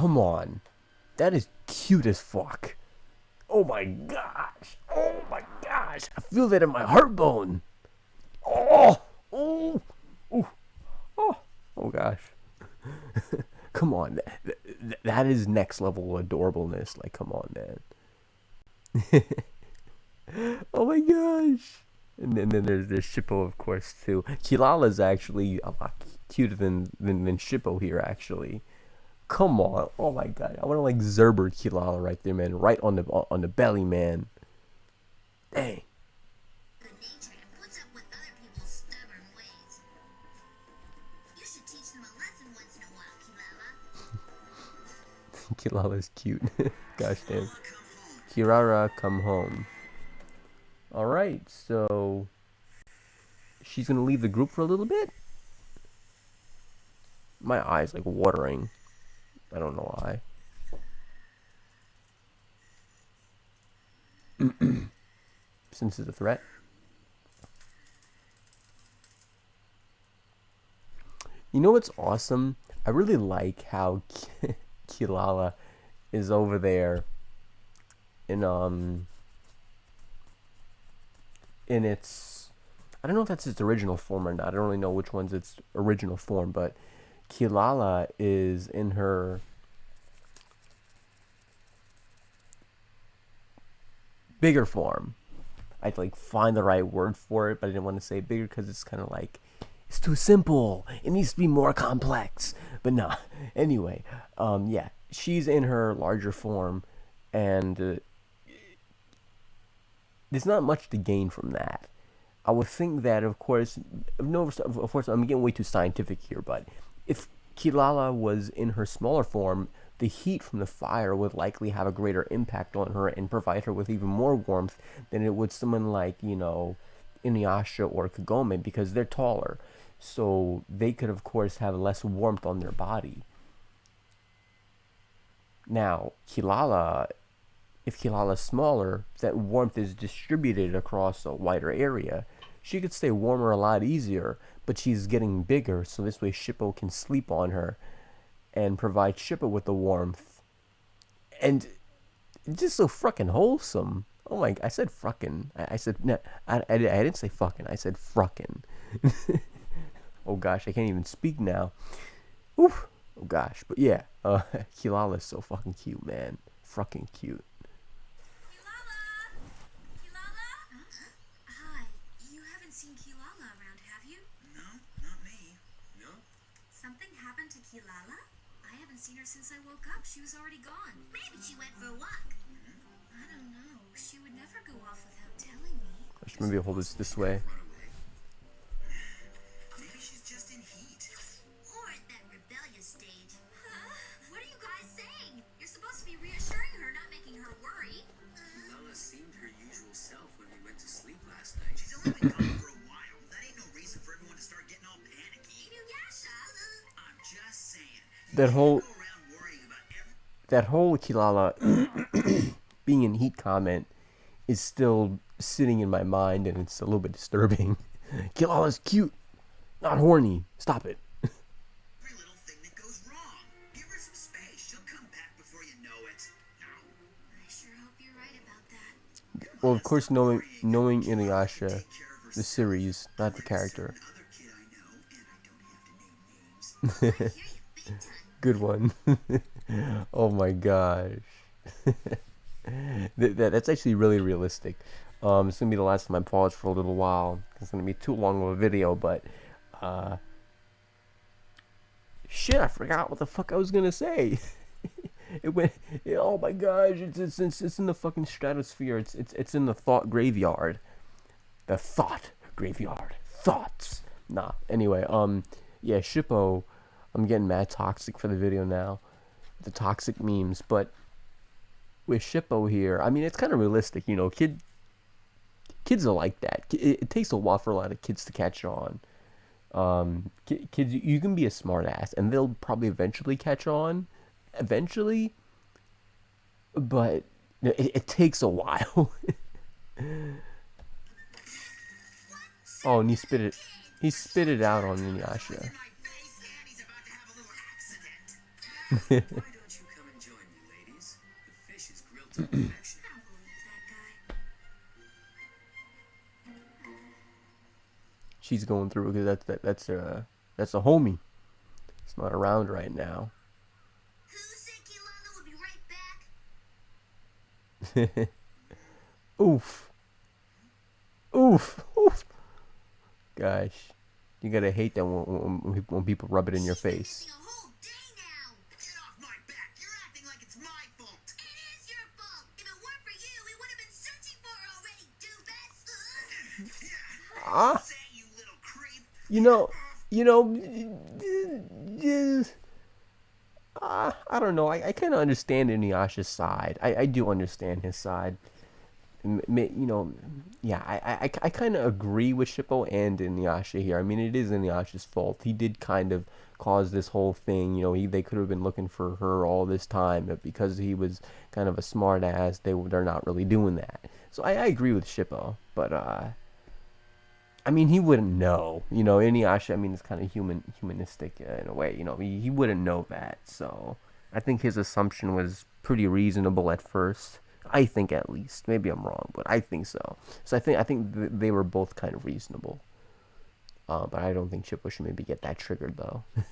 come on. That is cute as fuck. Oh my gosh. Oh my gosh. I feel that in my heart bone. Oh. Oh. Oh. Oh, oh gosh. Come on. That is next level adorableness. Like, come on, man. Oh my gosh. And then there's Shippo, of course, too. Kilala's actually a lot cuter than Shippo here, actually. Come on. Oh my god. I want to like Zerber Kilala right there, man. Right on the belly, man. Dang. Kilala's cute. Gosh damn. Kirara, come home. Alright, so she's gonna leave the group for a little bit? My eyes like watering. I don't know why. Since it's a threat. You know what's awesome? I really like how Kilala is over there in its, I don't know if that's its original form or not. I don't really know which one's its original form, but Kilala is in her bigger form. I'd like find the right word for it, but I didn't want to say bigger because it's kind of like it's too simple. It needs to be more complex. But nah. Anyway, yeah, she's in her larger form, and there's not much to gain from that. I would think that, of course, of course, I'm getting way too scientific here, but if Kilala was in her smaller form, the heat from the fire would likely have a greater impact on her and provide her with even more warmth than it would someone like, you know, Inuyasha or Kagome, because they're taller. So they could, of course, have less warmth on their body. Now, if Kilala's smaller, that warmth is distributed across a wider area. She could stay warmer a lot easier, but she's getting bigger, so this way Shippo can sleep on her and provide Shippo with the warmth. And it's just so fucking wholesome. Oh my, I said fucking. I said, no, I didn't say fucking, I said fruckin'. Oh gosh, I can't even speak now. Oof. Oh gosh, but yeah, Kilala's so fucking cute, man. Fucking cute. Hi, you haven't seen Kilala around, have you? No, not me. No? Something happened to Kilala? I haven't seen her since I woke up. She was already gone. Maybe she went for a walk. I don't know. She would never go off without telling me. I should maybe hold this way. Maybe she's just in heat. Or at that rebellious stage. Huh? What are you guys saying? You're supposed to be reassuring her, not making her worry. Lala seemed her usual self when we went to sleep last night. She's only been gone for a while. That ain't no reason for everyone to start getting all panicky. Inuyasha! I'm just saying. That whole Go around worrying about everything. that whole Kilala being in heat comment is still sitting in my mind, and it's a little bit disturbing. Kilala's cute, not horny. Stop it. Every little thing that goes wrong. Give her some space. She'll come back before you know it. I sure hope you're right about that. Well, of course, knowing Inuyasha, the series, not the character. Other kid I know, and I don't have to name names. I hear you big time. Good one. Oh my gosh. That's actually really realistic. It's gonna be the last time I pause for a little while. It's gonna be too long of a video, but shit, I forgot what the fuck I was gonna say. It went. Oh my gosh! It's in the fucking stratosphere. It's in the thought graveyard. The thought graveyard. Thoughts. Nah. Anyway, yeah, Shippo. I'm getting mad toxic for the video now. The toxic memes, but with Shippo here, I mean, it's kind of realistic, you know. Kids are like that. It takes a while for a lot of kids to catch on. Kids, you can be a smart ass, and they'll probably eventually catch on. Eventually, but it takes a while. Oh, and he spit it. He spit it out on Inuyasha. My face, and he's about to have a little accident. Why don't you affection. I don't believe that guy. She's going through because that's a homie. It's not around right now. Who said Kilala would be right back? Oof. Oof. Oof. Gosh. You gotta hate that when people rub it in your She's been face. missing a whole day now. Get off my back. You're acting like it's my fault. It is your fault. If it weren't for you, we would have been searching for her already, doofus. Ah. Say, you little creep. You know, I don't know. I kind of understand Inuyasha's side. I do understand his side. Yeah, I kind of agree with Shippo and Inuyasha here. I mean, it is Inuyasha's fault. He did kind of cause this whole thing. They could have been looking for her all this time, but because he was kind of a smart ass, they're not really doing that. So I agree with Shippo, but I mean, he wouldn't know. Inuyasha, I mean, it's kind of humanistic in a way. He wouldn't know that. So I think his assumption was pretty reasonable at first. I think, at least. Maybe I'm wrong, but I think so. So I think they were both kind of reasonable. But I don't think Shippo should maybe get that triggered though. That's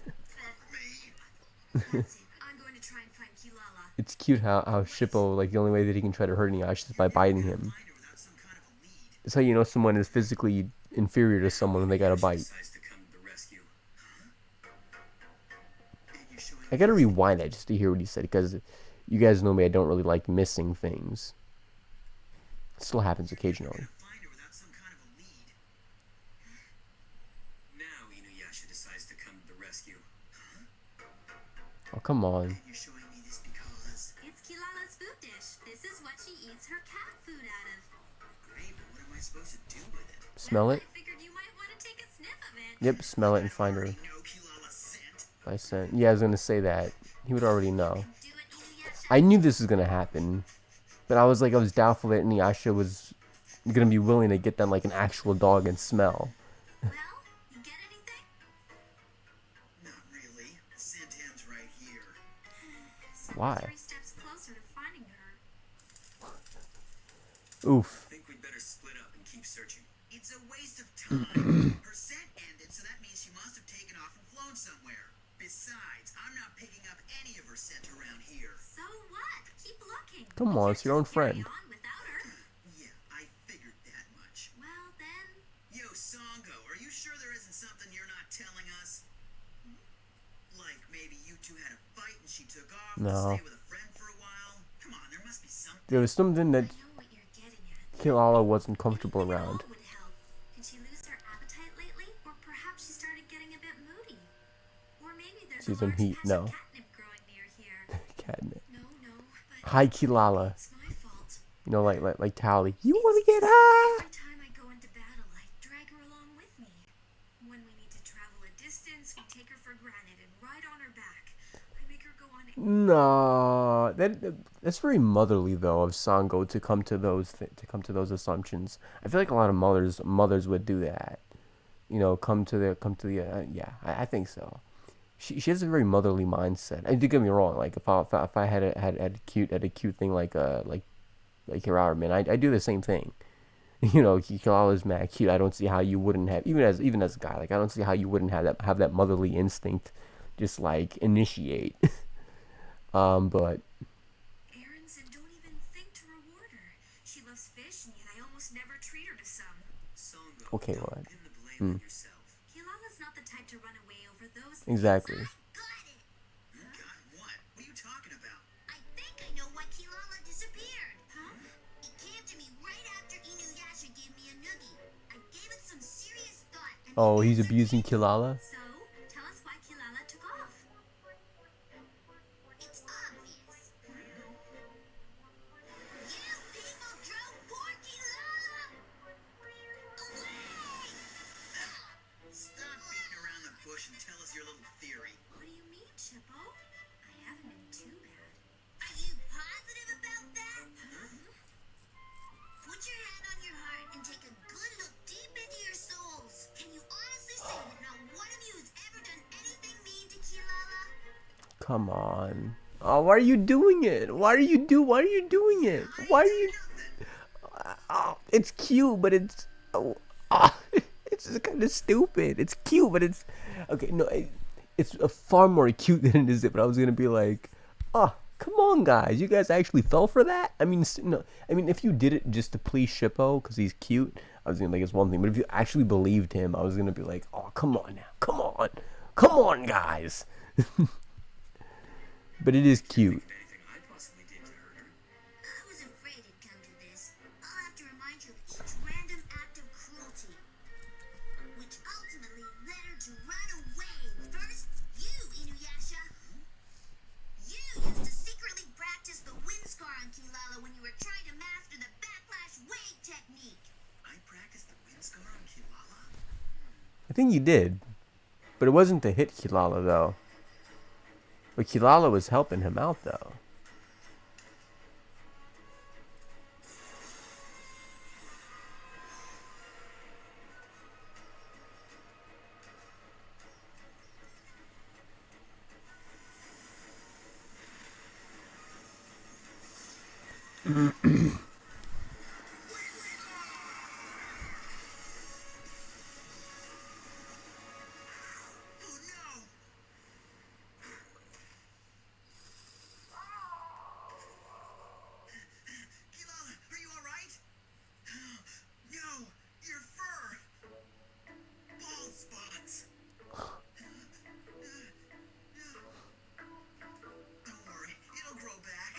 it. I'm going to try and find Kilala. It's cute how Shippo, like, the only way that he can try to hurt Inuyasha is by biting him. Find her without some kind of a lead. It's how you know someone is physically inferior to someone when they got a bite. Decides to come to the rescue. You're showing I gotta rewind that just to hear what he said, because you guys know me, I don't really like missing things. It still happens occasionally. find her without some kind of a lead. Now Inuyasha decides to come to the rescue. Oh, come on. You're showing me this because It's Kilala's food dish. This is what she eats her cat food out of. great, but what am I supposed to do with it? Smell it? I figured you might want to take a sniff of it. Yep, smell it and find her. No Kilala scent. By scent. Yeah, I was gonna say that. He would already know. Do it, Inuyasha. I knew this was gonna happen, but I was doubtful that Inuyasha was gonna be willing to get them like an actual dog and smell. Well, you get anything? Not really. Scent ends right here. So Why? 3 steps closer to finding her. Oof. Think we'd better split up and keep searching. It's a waste of time. Her scent ended, so that means she must have taken off and flown somewhere. Besides, I'm not picking up any of her scent around here. So what? Keep looking. Come on, it's your own Just carry friend. on without her. Yeah, I figured that much. Well then, Yo, Songo, are you sure there isn't something you're not telling us? Like maybe you two had a fight and she took off to No. stay with a friend for a while? Come on, there must be something. There was something I that know what you're getting at. Kilala wasn't comfortable Anything at around. all would help. Did she lose her appetite lately? Or perhaps she started getting a bit moody? Or maybe there's She's a in large heat, patch no. of catnip growing near here. Catnip. No, but Hi, Kilala. it's my fault. Like Tally. You wanna get high? Every time I go into battle, I drag her along with me. When we need to travel a distance, we take her for granted and ride on her back. I make her go on. No, that's very motherly though of Sango to come to those assumptions. I feel like a lot of mothers would do that. Come to the yeah. I think so. She has a very motherly mindset. And don't get me wrong. Like if I had a cute thing like KIRARA, man, I do the same thing. Kilala's mad cute. I don't see how you wouldn't have, even as a guy, like I don't see how you wouldn't have that motherly instinct, just like initiate. But Errands and don't even think to reward her. She loves fish, and yet I almost never treat her to some. Songo, Okay, don't what? pin the blame on yourself. Kilala's not the type to run away over those exactly. Got it. God, what? What are you talking about? I think I know why Kilala disappeared. Huh? It came to me right after Inuyasha gave me a noogie. I gave it some serious thought. And Oh, the he's answer abusing came. Kilala? So, tell us why Kilala took off. It's obvious. You people drove poor Kilala away! Stop beating around the bush and tell us your little theory. What do you mean, Chippo? I haven't been too bad. Are you positive about that? Put your hand on your heart and take a good look deep into your souls. Can you honestly say that not one of you has ever done anything mean to Kilala? Come on. Oh, why are you doing it? Why are you doing it? Why are you? Oh, it's cute, but it's it's just kind of stupid. It's cute, but it's okay. No, it's far more cute than it is. But I was gonna be like, oh, come on, guys, you guys actually fell for that. I mean, no, I mean, if you did it just to please Shippo because he's cute, I was gonna like it's one thing. But if you actually believed him, I was gonna be like, oh, come on now, come on, guys. But it is cute. Anything I possibly did to hurt her. I was afraid it'd come to this. I'll have to remind you of each random act of cruelty, which ultimately led her to run away. First, you, Inuyasha. You used to secretly practice the wind scar on Kilala when you were trying to master the backlash wave technique. I practiced the wind scar on Kilala. I think you did, but it wasn't to hit Kilala though. But Kilala was helping him out though. Oh no! Kilala, are you alright? No, your fur! Bald spots! Don't worry, it'll grow back.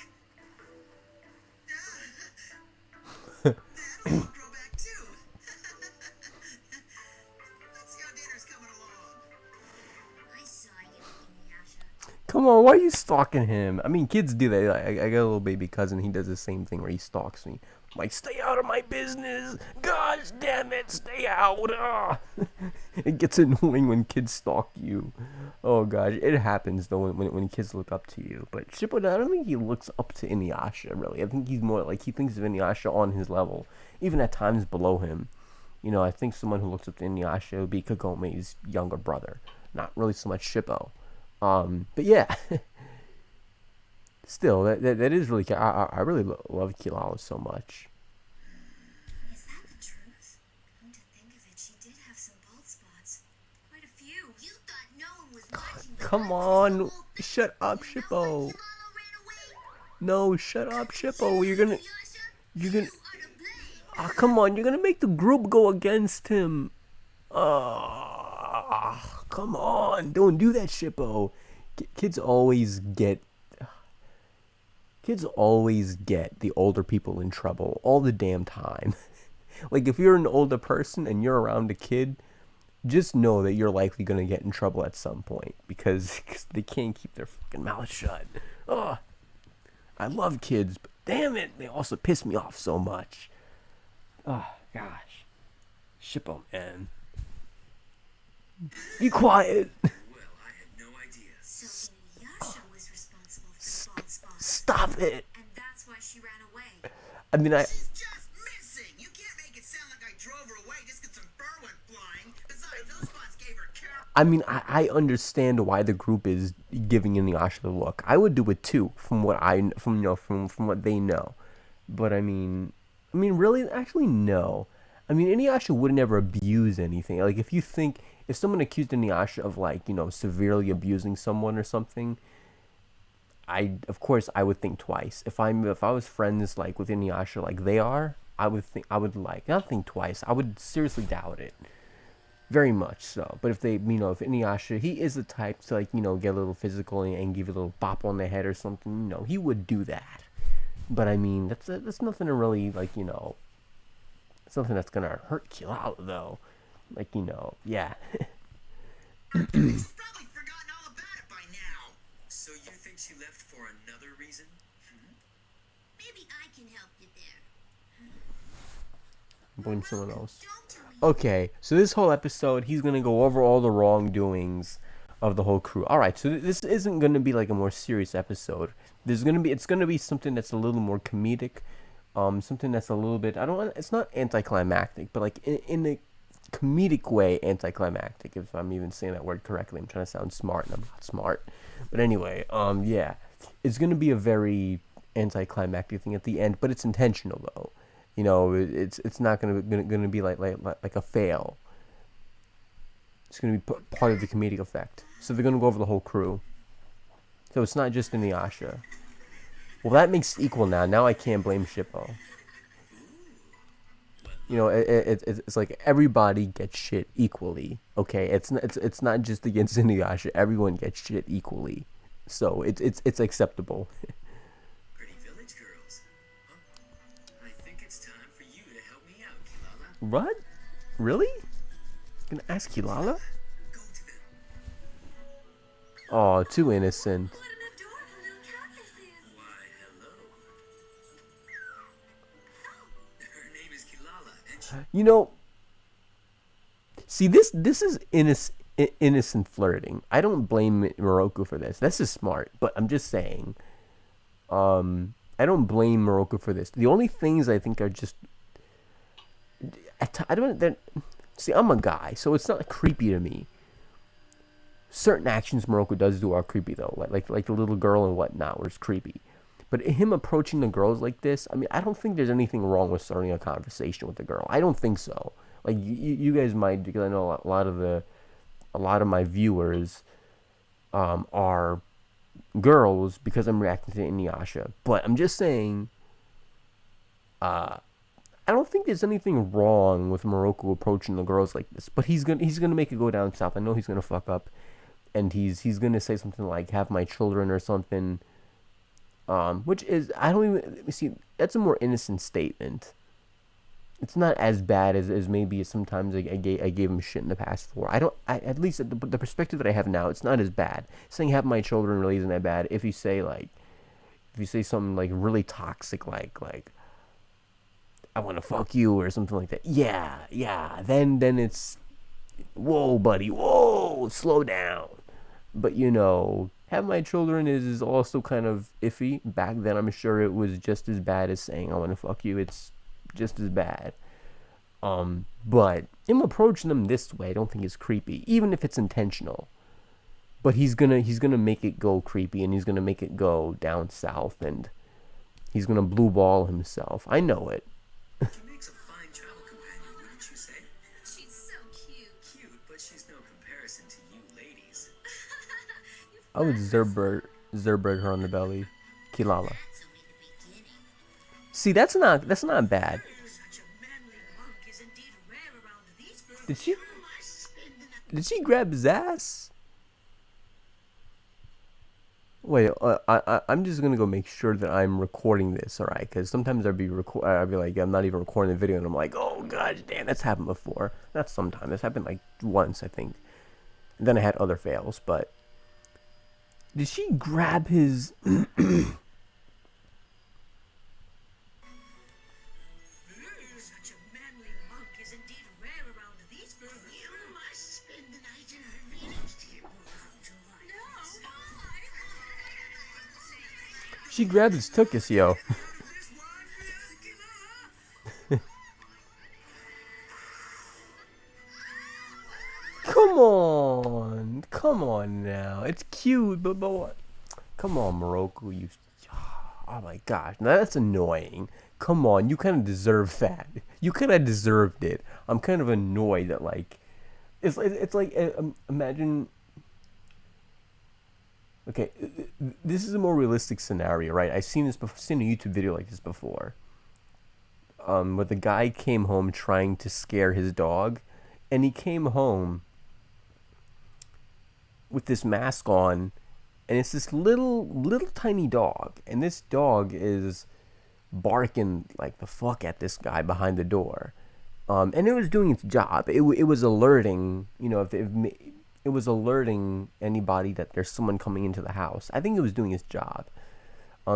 That'll all grow back too. Let's see how dinner's coming along. I saw you, Inuyasha. Come on, why are you stalking him? I mean, kids do that. I got a little baby cousin. He does the same thing where he stalks me. I'm like, stay out of my business. Gosh damn it, stay out. Ah. It gets annoying when kids stalk you. Oh gosh, it happens though when kids look up to you. But Shippo, I don't think he looks up to Inuyasha really. I think he's more like he thinks of Inuyasha on his level, even at times below him. You know, I think someone who looks up to Inuyasha would be Kagome's younger brother, not really so much Shippo. But yeah, still, that is really. I really love Kilala so much. Is that the truth? Come to think of it, she did have some bald spots. Quite a few. You thought no one was watching. but Come I witnessed the on, whole thing. shut up, You know Shippo. why Kilala ran away? No, shut up, Shippo. You're gonna, Inuyasha, gonna. you are to blame. Ah, come on, you're gonna make the group go against him. Ah, come on, don't do that, Shippo. Kids always get. Kids always get the older people in trouble all the damn time. Like if you're an older person and you're around a kid, just know that you're likely gonna get in trouble at some point because they can't keep their fucking mouth shut. Ugh. I love kids, but damn it, they also piss me off so much. Oh gosh, Shippo, man, be quiet. Well, I had no idea. So Inuyasha was responsible for the bald spots. Stop it. And that's why she ran away. I mean, She's just missing. You can't make it sound like I drove her away just 'cause some fur went flying. Besides, those spots gave her care. I mean, I understand why the group is giving Inuyasha the look. I would do it too, from what from what they know. But I mean, really, actually, no. I mean, Inuyasha would never abuse anything. Like, if someone accused Inuyasha of like, severely abusing someone or something, of course, I would think twice. If I was friends like with Inuyasha like they are, I would like not think twice. I would seriously doubt it. Very much so. But if if Inuyasha, he is the type to like, get a little physical and give you a little bop on the head or something, he would do that. But I mean, that's nothing to really like, something that's gonna hurt Kilala though. Like, yeah. She's probably forgotten all about it by now. So you think she left for another reason? Maybe I can help you there. Blame someone else. Don't tell me. Okay, so this whole episode, he's gonna go over all the wrongdoings of the whole crew. All right, so this isn't gonna be like a more serious episode. It's gonna be something that's a little more comedic, something that's a little bit. It's not anticlimactic, but like in a comedic way, anticlimactic. If I'm even saying that word correctly, I'm trying to sound smart and I'm not smart. But anyway, yeah. it's gonna be a very anticlimactic thing at the end, but it's intentional though. You know, it's not gonna be like a fail. It's gonna be part of the comedic effect. So they're gonna go over the whole crew. So it's not just Inuyasha. Well, that makes it equal now. Now I can't blame Shippo. You know, it's like everybody gets shit equally. Okay, it's not just against Inuyasha. Everyone gets shit equally. So it's acceptable. Pretty village girls. Huh? I think it's time for you to help me out, Kilala. What? Really? Gonna ask Kilala? Go to them. Oh, too innocent. What an adorable little cat this is. Why, hello. Her name is Kilala, and she... You know, see this is innocent flirting. I don't blame Moroku for this. This is smart, but I'm just saying. I don't blame Moroku for this. The only things I think are just I don't. See, I'm a guy, so it's not creepy to me. Certain actions Moroku does do are creepy though, like the little girl and whatnot, where it's creepy. But him approaching the girls like this, I mean, I don't think there's anything wrong with starting a conversation with the girl. I don't think so. Like you guys might, because I know a lot of my viewers are girls because I'm reacting to Inuyasha. But I'm just saying, I don't think there's anything wrong with Moroku approaching the girls like this. But he's gonna make it go down south. I know he's gonna fuck up, and he's gonna say something like "have my children" or something. Which is, I don't even see. That's a more innocent statement. It's not as bad as maybe sometimes I gave him shit in the past for. At least the perspective that I have now, it's not as bad. Saying "have my children" really isn't that bad. If you say something like really toxic, like I want to fuck you or something like that. Yeah. Then it's, whoa, buddy, whoa, slow down. But you know, "have my children" is also kind of iffy. Back then, I'm sure it was just as bad as saying "I want to fuck you." It's just as bad. But him approaching them this way, I don't think is creepy, even if it's intentional. But he's gonna make it go creepy, and he's gonna make it go down south, and he's gonna blue ball himself. I know it. She makes a fine travel companion, wouldn't you say? She's so cute. Cute, but she's no comparison to you ladies. I would Zerbird her on the belly. Kilala. That's only the beginning. See, that's not bad. Such a manly monk is indeed rare around these birds. Did she grab his ass? Wait, I'm just gonna go make sure that I'm recording this, alright? Because sometimes I'd be like, I'm not even recording the video, and I'm like, oh god damn, that's happened before. Not sometimes, that's happened like once, I think. And then I had other fails, but did she grab his? Such a manly monk is indeed rare around these birds. You must spend the night in her readings, dear. She grabbed his tuchus, yo. Come on now. It's cute, but what? Come on, Moroku. You. Oh my gosh, now that's annoying. Come on, you kind of deserve that. You kind of deserved it. I'm kind of annoyed that it's like imagine. Okay, this is a more realistic scenario, right? I've seen a YouTube video like this before. Where the guy came home trying to scare his dog, and he came home with this mask on, and it's this little tiny dog, and this dog is barking like the fuck at this guy behind the door, and it was doing its job. It was alerting, if it was alerting anybody that there's someone coming into the house. I think it was doing its job.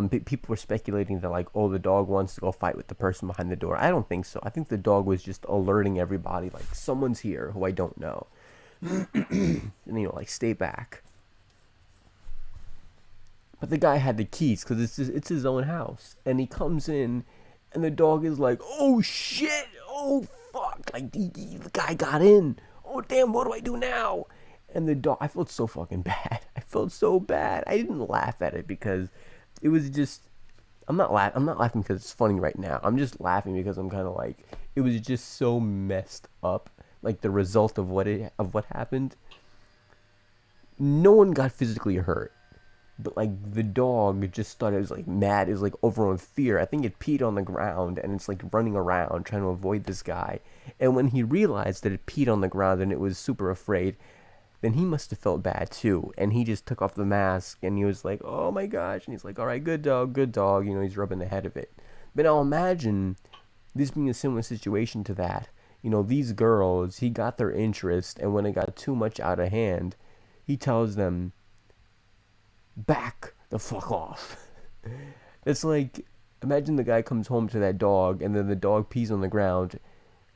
People were speculating that like, the dog wants to go fight with the person behind the door. I don't think so. I think the dog was just alerting everybody like someone's here who I don't know. And like stay back. But the guy had the keys because it's his own house, and he comes in, and the dog is like, oh shit, oh fuck, like the guy got in. Oh damn, what do I do now? And the dog, I felt so fucking bad. I felt so bad. I didn't laugh at it because it was just. I'm not laughing because it's funny right now. I'm just laughing because I'm kind of like, it was just so messed up. Like the result of what happened. No one got physically hurt, but like the dog just started, it was like mad, it was like overall fear. I think it peed on the ground and it's like running around trying to avoid this guy. And when he realized that it peed on the ground and it was super afraid, then he must have felt bad too. And he just took off the mask and he was like, oh my gosh. And he's like, all right, good dog. You know, he's rubbing the head of it. But now imagine this being a similar situation to that. You know, these girls, he got their interest, and when it got too much out of hand, he tells them, back the fuck off. It's like, imagine the guy comes home to that dog, and then the dog pees on the ground,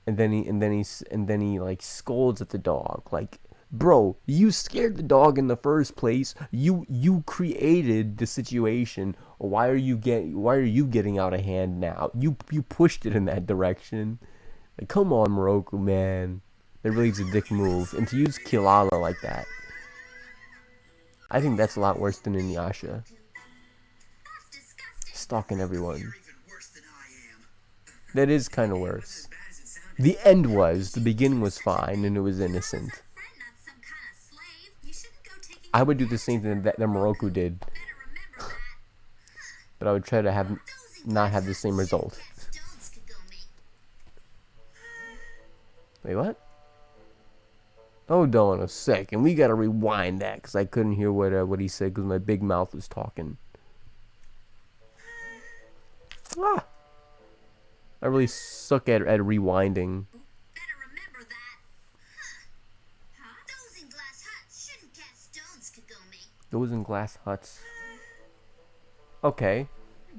and then he like scolds at the dog, like, bro, you scared the dog in the first place. You created the situation. Why are you getting out of hand now? You pushed it in that direction. Like, come on, Moroku, man. That really is a dick move. And to use KIRARA like that, I think that's a lot worse than Inuyasha. Stalking everyone. You're even worse than I am. That is kind of worse. The end was. The beginning was fine, and it was innocent. I would do the same thing that Moroku did, but I would try to not have the same result. Wait, what? Hold on a second. We gotta rewind that because I couldn't hear what he said because my big mouth was talking. Ah, I really suck at rewinding. Better remember that. Huh? Those in glass huts shouldn't cast stones, Kagome. Those in glass huts. Okay,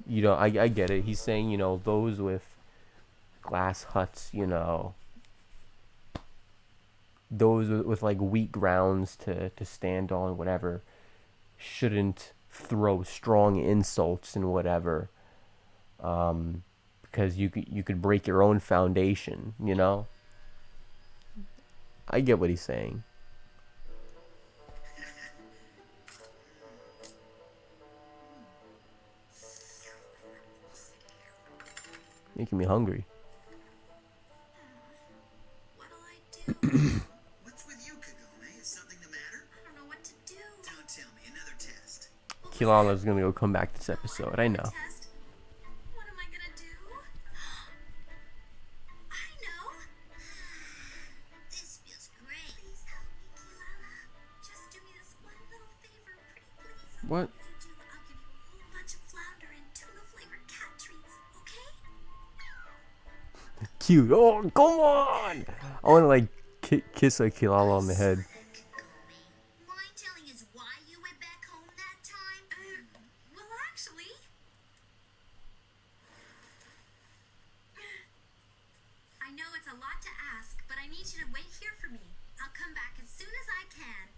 you know, I get it. He's saying, you know, those with glass huts, you know, those with like weak grounds to stand on, whatever, shouldn't throw strong insults and whatever, because you could break your own foundation, you know. I get what he's saying. Making me hungry. What'll I do? What's with you, Kagome? Is something the matter? I don't know what to do. Don't tell me. Another test. Kilala's gonna go come back this episode. I know. Test. What am I gonna do? I know. This feels great. Please help me, Kilala. Just do me this one little favor, pretty please. What? If you do, I'll give you a whole bunch of flounder and tuna flavored cat treats, okay? Cute. Oh, come on! I want to like kiss a Kilala on the head. Kagome, mind telling us why you went back home that time? Well, actually, I know it's a lot to ask, but I need you to wait here for me. I'll come back as soon as I can.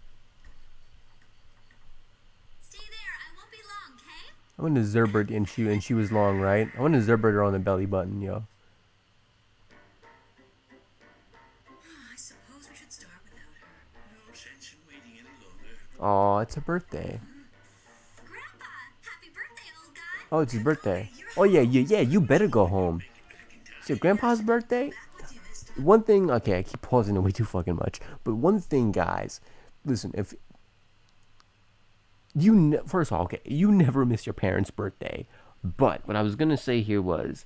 Stay there. I won't be long, okay? I went to Zerbert and she was long, right? I went to Zerbert her on the belly button, yo. I suppose we should start without her. No sense in waiting any longer. Aw, it's her birthday. Grandpa, happy birthday, old guy. Oh, it's his birthday. Oh yeah, you better go home. It's your grandpa's birthday? One thing, okay, I keep pausing it way too fucking much. But one thing, guys, listen, if you, first of all, okay, you never miss your parents' birthday. But what I was gonna say here was,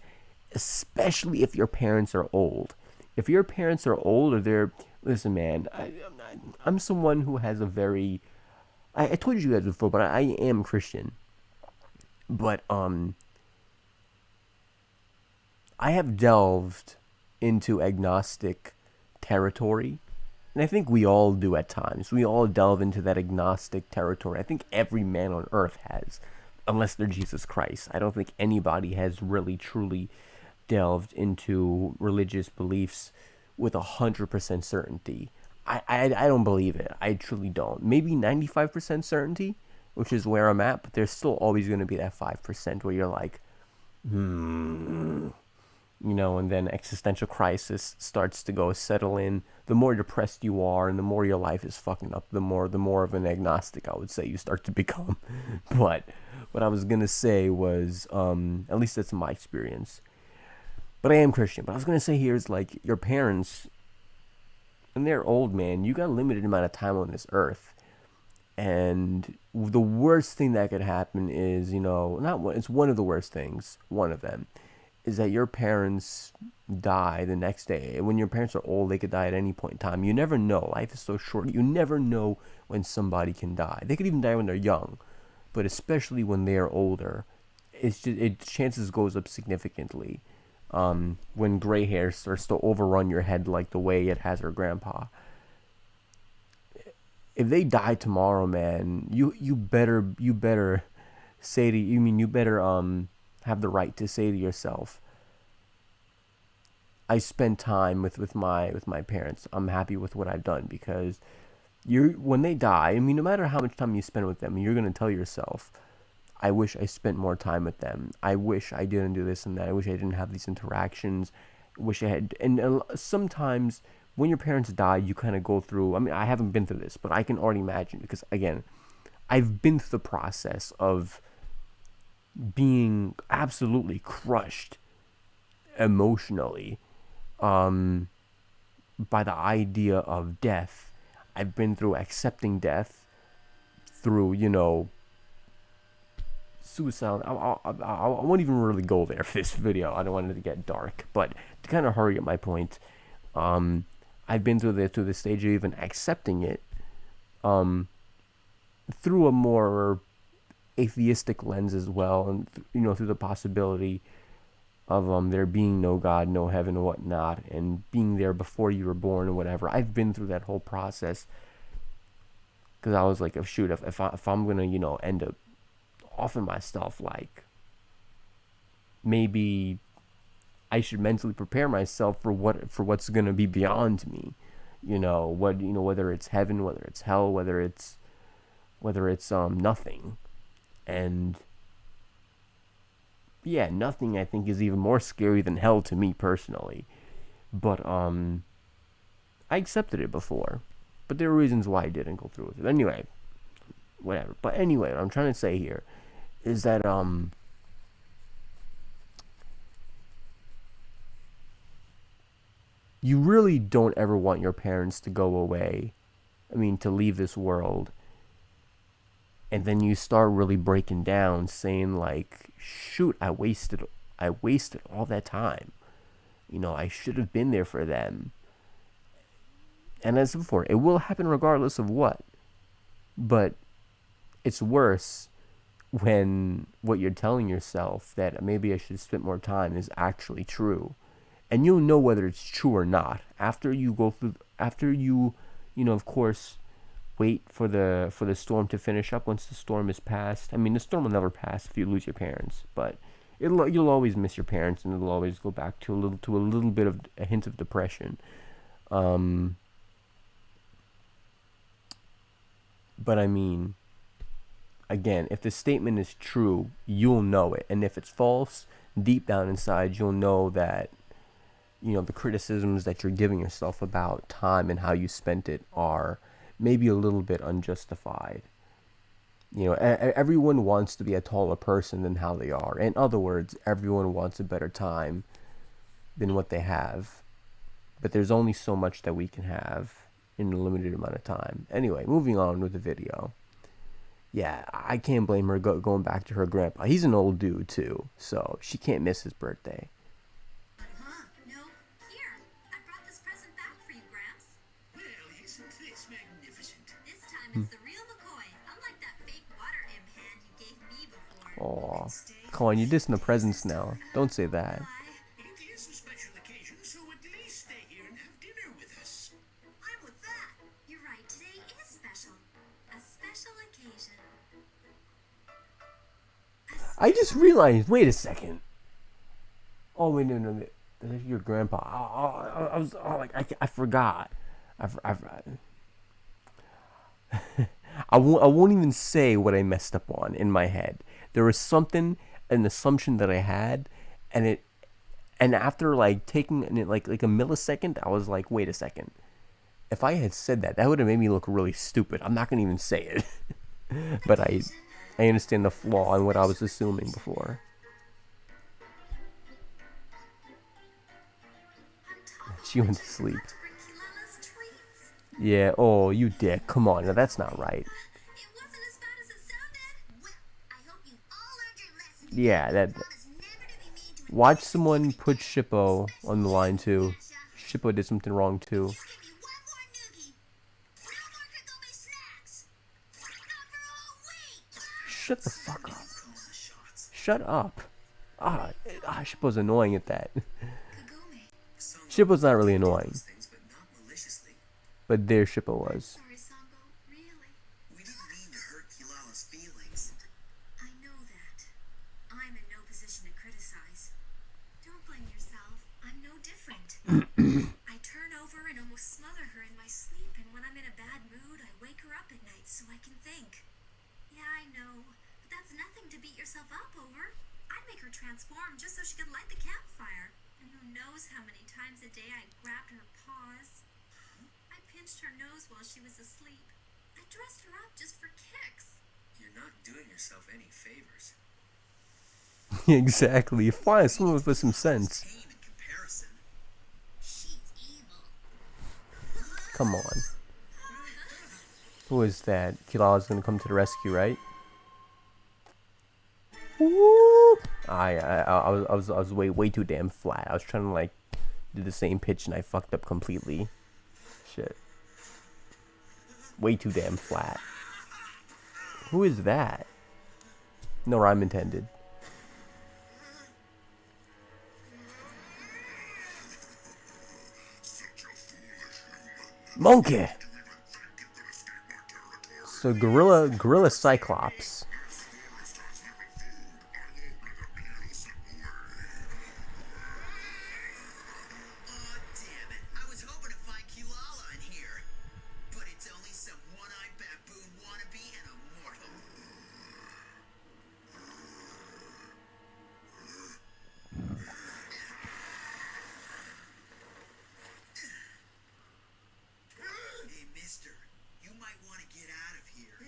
especially if your parents are old. If your parents are old or they're, listen, man, I'm someone who has a very, I told you guys before, but I am Christian. But, I have delved into agnostic territory, and I think we all do at times. We all delve into that agnostic territory. I think every man on earth has, unless they're Jesus Christ. I don't think anybody has really truly delved into religious beliefs with 100% certainty. I don't believe it. I truly don't. Maybe 95% certainty, which is where I'm at, but there's still always going to be that 5% where you're like, and then existential crisis starts to go settle in. The more depressed you are, and the more your life is fucking up, the more of an agnostic I would say you start to become. But what I was gonna say was, at least that's my experience. But I am Christian. But I was gonna say here is like your parents, when they're old, man, you got a limited amount of time on this earth, and the worst thing that could happen is, not one, it's one of the worst things. One of them is that your parents die the next day. When your parents are old, they could die at any point in time. You never know. Life is so short. You never know when somebody can die. They could even die when they're young, but especially when they are older, chances goes up significantly. When gray hair starts to overrun your head like the way it has her grandpa. If they die tomorrow, man, you better say to you better have the right to say to yourself, I spent time with my parents. I'm happy with what I've done, because when they die, no matter how much time you spend with them, you're gonna tell yourself, I wish I spent more time with them. I wish I didn't do this and that. I wish I didn't have these interactions. Wish I had. And sometimes when your parents die, you kind of go through. I haven't been through this, but I can already imagine, because again, I've been through the process of being absolutely crushed emotionally by the idea of death. I've been through accepting death, through suicide. I won't even really go there for this video. I don't want it to get dark, but to kind of hurry up my point, I've been through the stage of even accepting it, through a more atheistic lens as well, and through the possibility of there being no God, no heaven, and whatnot, and being there before you were born or whatever. I've been through that whole process, because I was like, if I'm gonna end up offing myself, like, maybe I should mentally prepare myself for what's gonna be beyond me. Whether it's heaven, whether it's hell, whether it's nothing. And yeah, nothing I think is even more scary than hell to me personally. But I accepted it before, but there were reasons why I didn't go through with it. Anyway, whatever. But anyway, what I'm trying to say here is that you really don't ever want your parents to go away. To leave this world. And then you start really breaking down, saying like, shoot, I wasted all that time. I should have been there for them. And as before, it will happen regardless of what. But it's worse when what you're telling yourself, that maybe I should have spent more time, is actually true. And you'll know whether it's true or not after you of course, wait for the storm to finish up. Once the storm is past, the storm will never pass if you lose your parents, but you'll always miss your parents, and it'll always go back to a little bit of a hint of depression. But again, if the statement is true, you'll know it, and if it's false, deep down inside, you'll know that the criticisms that you're giving yourself about time and how you spent it are maybe a little bit unjustified. Everyone wants to be a taller person than how they are. In other words, everyone wants a better time than what they have. But there's only so much that we can have in a limited amount of time. Anyway, moving on with the video. Yeah, I can't blame her going back to her grandpa. He's an old dude too, so she can't miss his birthday. No. Here, I brought this present back for you, Gramps. Well, isn't this magnificent? This time it's the real McCoy, unlike that fake water imp hand you gave me before. Aw, come on, you're dissing the presents now. Don't say that. But it is a special occasion, so at least stay here and have dinner with us. I'm with that. You're right, today is special. A special occasion. I just realized. Wait a second. Oh wait, no. That's your grandpa. I was I forgot. I won't even say what I messed up on in my head. There was an assumption that I had, and And after like taking like a millisecond, I was like, wait a second. If I had said that, that would have made me look really stupid. I'm not gonna even say it. But I understand the flaw in what I was assuming before. She went to sleep. Yeah, oh, you dick. Come on, now that's not right. It wasn't as bad as it sounded. Well, I hope you all learned your lesson. Yeah, that. Promise never to be mean to Watch someone put Shippo on the line too. Shippo did something wrong too. Just give me one more noogie. No more Kagome snacks. Not for a whole week. Shut the fuck up. Call the shots. Shut up. Shippo's annoying at that. Kagome. Sango Shippo's not really annoying, those things, but not maliciously. but there Shippo was. Sorry, Sango. Really. We didn't mean to hurt Kilala's feelings. I know that. I'm in no position to criticize. Don't blame yourself. I'm no different. I turn over and almost smother her in my sleep, and when I'm in a bad mood, I wake her up at night so I can think. Yeah, I know, but that's nothing to beat yourself up over. I'd make her transform just so she could light the campfire. And who knows how many times a day I grabbed her paws. I pinched her nose while she was asleep. I dressed her up just for kicks. You're not doing yourself any favors. Exactly. Fine, someone with some sense. Tame in comparison. She's evil. Come on. Who is that? Kilala's gonna come to the rescue, right? Whoop! I was way too damn flat. I was trying to like do the same pitch and I fucked up completely. Shit. Way too damn flat. Who is that? No rhyme intended. Monkey. So gorilla Cyclops. Aw, damn it. I was hoping to find Kilala in here. But it's only some one-eyed baboon wannabe and a mortal. Hey, mister. You might want to get out of here.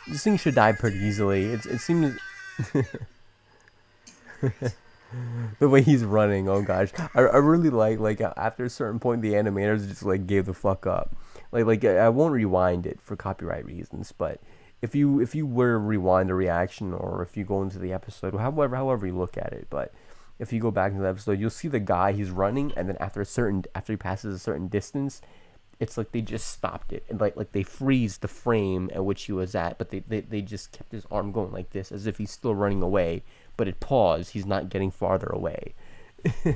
This thing should die pretty easily. It seems the way he's running. Oh gosh, I really like after a certain point the animators just like gave the fuck up. Like I won't rewind it for copyright reasons, but if you were to rewind the reaction or if you go into the episode, however you look at it, but if you go back into the episode, you'll see the guy he's running, and then after he passes a certain distance, it's like they just stopped it, and like they freeze the frame at which he was at, but they just kept his arm going like this as if he's still running away, but it paused. He's not getting farther away. Inuyasha.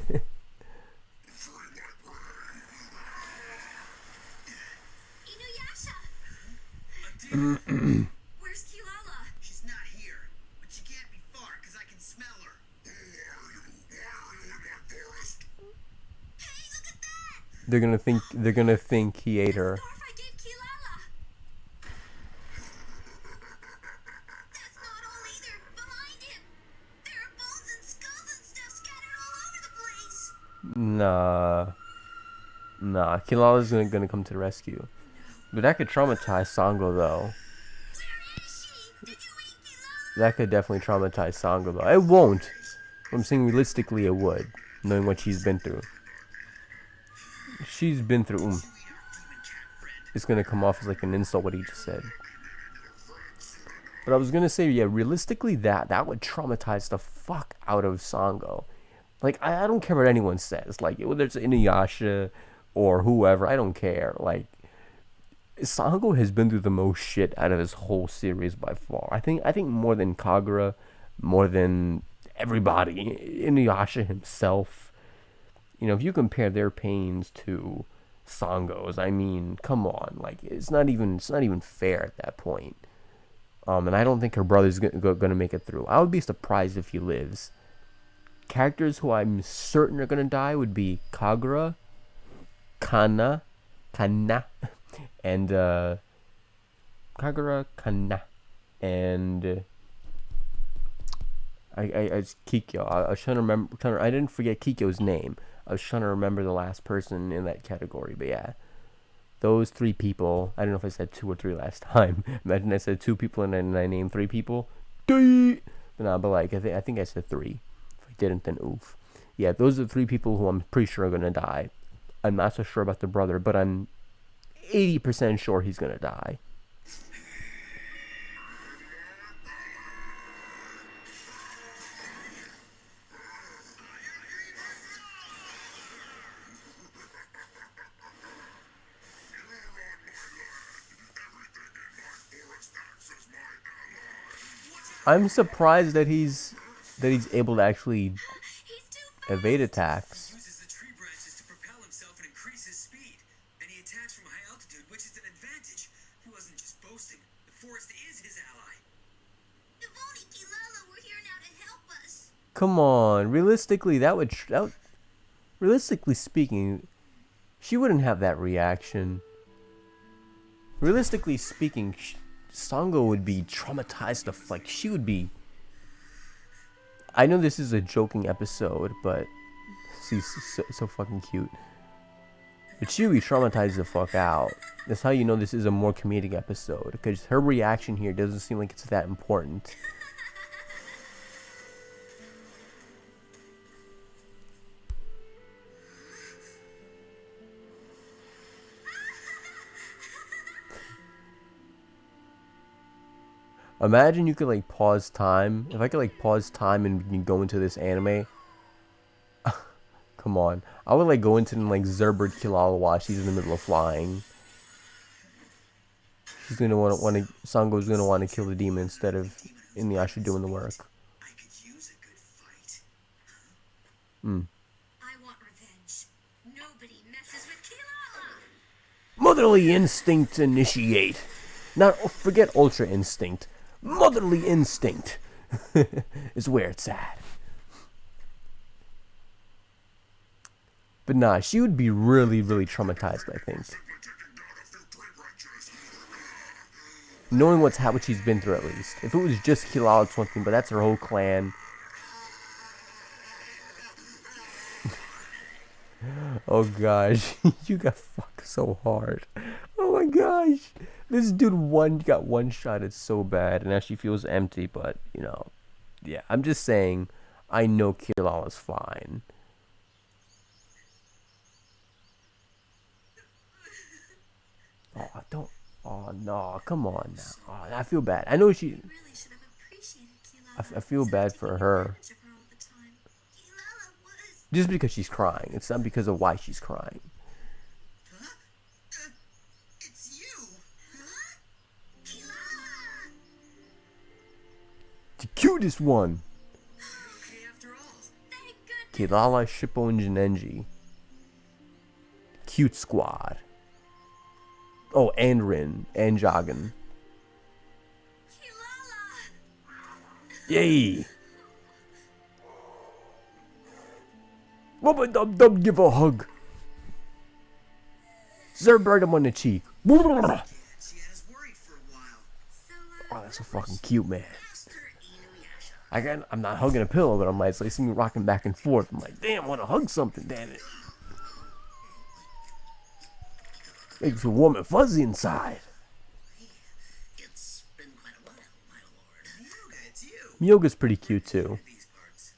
Where's Kilala? She's not here. But she can't be far, because I can smell her. Hey, look at that. They're gonna think he ate her. Scarf I gave Kilala. That's not all either. Behind him. There are bones and skulls and stuff scattered all over the place. Nah. Kilala's gonna come to the rescue. But that could traumatize Sango though. Where is she? Did you eat Kilala? That could definitely traumatize Sango though. It won't. I'm saying realistically it would, knowing what she's been through. She's been through. Sweet, our demon cat friend. It's gonna come off as like an insult what he just said. But I was gonna say, yeah, realistically that would traumatize the fuck out of Sango. Like I don't care what anyone says. Like whether it's Inuyasha or whoever, I don't care. Like Sango has been through the most shit out of this whole series by far. I think more than Kagura, more than everybody. Inuyasha himself. You know, if you compare their pains to Sango's, I mean, come on, like it's not even fair at that point. And I don't think her brother's gonna make it through. I would be surprised if he lives. Characters who I'm certain are gonna die would be Kagura, Kana, and Kagura, Kana, and It's Kikyo. I was trying to remember. I didn't forget Kikyo's name. I was trying to remember the last person in that category. But yeah, those three people. I don't know if I said 2 or 3 last time. Imagine I said 2 people and then I named 3 people. No, but like I think I said 3. If I didn't, then oof. Yeah, those are the 3 people who I'm pretty sure are gonna die. I'm not so sure about the brother, but I'm 80% sure he's gonna die. I'm surprised that he's able to actually He's too fast. evade attacks. Uses the tree branches to propel himself and increase his speed. And he attacks from high altitude, which is an advantage. He wasn't just boasting. The forest is his ally. If only Kilala were here now to help us. Come on, realistically, realistically speaking, she wouldn't have that reaction. Realistically speaking, Sango would be traumatized. Like she would be. I know this is a joking episode, but she's so fucking cute. But she would be traumatized the fuck out. That's how you know this is a more comedic episode, because her reaction here doesn't seem like it's that important. Imagine you could like pause time. If I could like pause time and you go into this anime. Come on. I would like go into like Zerbert Kilala while she's in the middle of flying. She's gonna Sango's gonna want to kill the demon instead of Inuyasha doing the work. I could use a good fight. I want revenge. Nobody messes with Kilala. Motherly instinct initiate. Not forget ultra instinct. Motherly instinct is where it's at. But nah, she would be really, really traumatized, I think. Knowing what she's been through, at least. If it was just Kilala, it's one thing, but that's her whole clan. Oh gosh, you got fucked so hard. Oh my gosh. This dude got one shot, it's so bad, and now she feels empty, but, you know, yeah, I'm just saying, I know Kilala's fine. Oh no, come on now. Oh, I feel bad. I know she, Really should have appreciated Kilala. I feel bad for her. Advantage of her all the time. Kilala was. Just because she's crying, it's not because of why she's crying. Huh? It's you. Huh? Kilala! The cutest one. Okay, after all. Thank goodness. Kilala, Shippo, and Jinenji. Cute squad. Oh, and Rin, and Jagan. Kilala. Yay! Bubba Dub Dub, give a hug. Zerbert him on the cheek. She had us worried for a while. So, Oh, that's so fucking cute, man. Master Inuyasha. I'm not hugging a pillow, but I'm like, so you see me rocking back and forth. I'm like, damn, I want to hug something, damn it. Makes me warm and fuzzy inside. It's been quite a while, my lord. Yoga, it's you. Miyoga's pretty cute, too. These parts.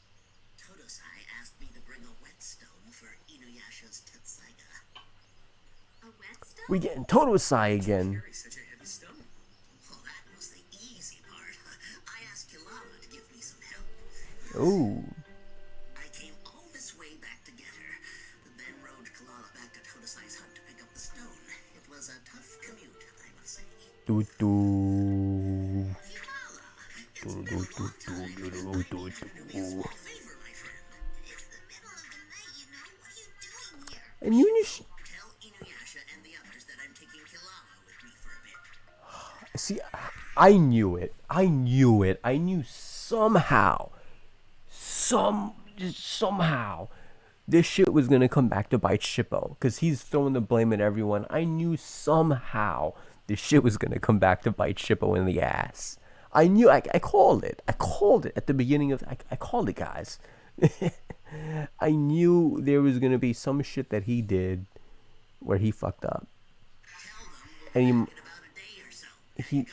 Todosai asked me to bring a whetstone for Inuyasha's Tetsaiga. a whetstone? We getting Totosai again. Carry such a heavy stone. Well, that was the easy part. I asked Kilala to give me some help. Ooh. I came all this way back to get her, then rode Kilala back to Todosai's hut to pick up the stone. It was a tough commute, I must say. Doo doo. Kilala, it's been a long time. I do me a small favor, my friend. It's the middle of the night, you know. What are you doing here? And Unish. Tell Inuyasha and the others that I'm taking Kilala with me for a bit. See, I knew it. I knew somehow, this shit was gonna come back to bite Shippo. Because he's throwing the blame at everyone. I knew somehow this shit was gonna come back to bite Shippo in the ass. I knew. I called it. I called it at the beginning of. I called it, guys. I knew there was gonna be some shit that he did where he fucked up, Tell them we'll and be back in about a day or so. he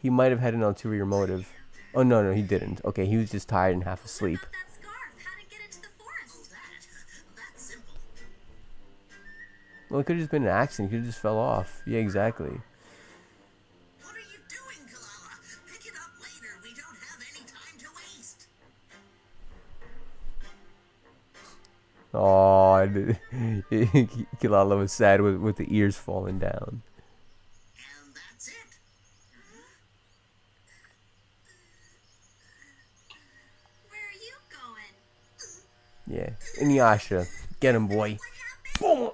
he might have had an ulterior motive. Oh no, he didn't. Okay, he was just tired and half What asleep. about that scarf? How'd it get into the forest? That's simple. Well, it could have just been an accident. He could have just fell off. Yeah, exactly. What are you doing, Kalala? Pick it up later. We don't have any time to waste. Oh, Kilala was sad with the ears falling down. And that's it. Where are you going? Yeah, Inuyasha, get him, boy. What Boom, happened?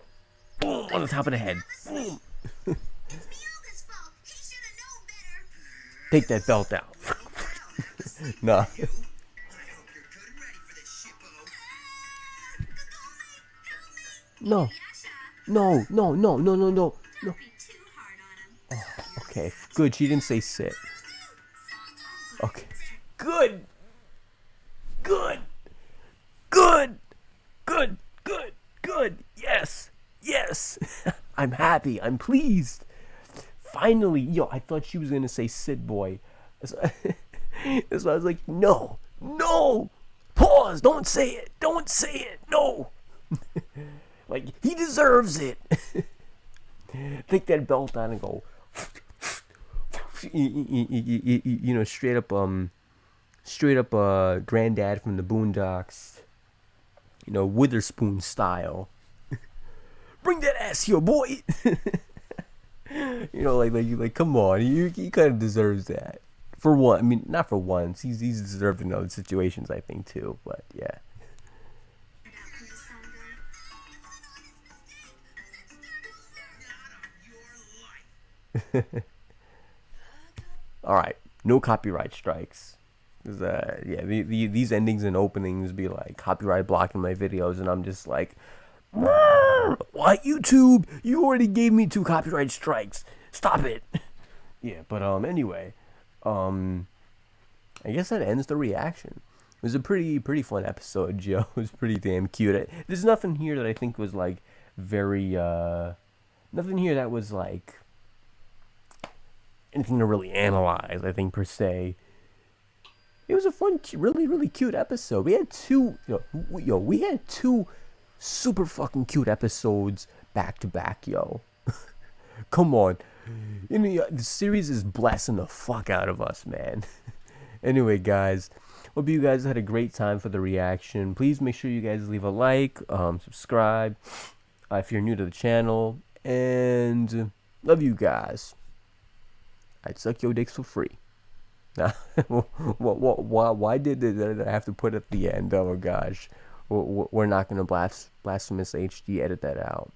boom, on the top of the head. Boom. It's Mioga's fault. He should have known better. Take that belt out. Well, have a seat, Nah. you. I hope you're good and ready for this shippo. No, Yasha, no, no, no, no, no, no, no. don't be too hard on him. Okay, good. She didn't say sit. Okay, good, good, good, good, good, good. Yes, yes. I'm happy. I'm pleased. Finally, yo, I thought she was gonna say sit, boy. So I was like, no, no, pause. Don't say it. Don't say it. No. Like, he deserves it. Take that belt on and go. You know, straight up, granddad from the Boondocks. You know, Witherspoon style. Bring that ass here, boy. You know, like, come on, he kind of deserves that. For one, I mean, not for once. He's deserved in other situations, I think, too. But yeah. Find out who the sun Not on your life. All right, no copyright strikes. 'Cause, yeah, these endings and openings be like copyright blocking my videos, and I'm just like, what, YouTube? You already gave me 2 copyright strikes. Stop it. Yeah, but anyway, I guess that ends the reaction. It was a pretty fun episode, Joe. It was pretty damn cute. There's nothing here that I think was like very nothing here that was like anything to really analyze, I think, per se. It was a fun, really cute episode. We had 2, we had 2 super fucking cute episodes back to back, yo. Come on. The series is blessing the fuck out of us, man. Anyway, guys, hope you guys had a great time for the reaction. Please make sure you guys leave a like, subscribe if you're new to the channel, and love you guys. I'd suck your dicks for free. Now, why did I have to put at the end? Oh my gosh, we're not gonna blasphemous HD edit that out.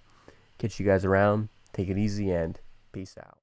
Catch you guys around. Take it easy and peace out.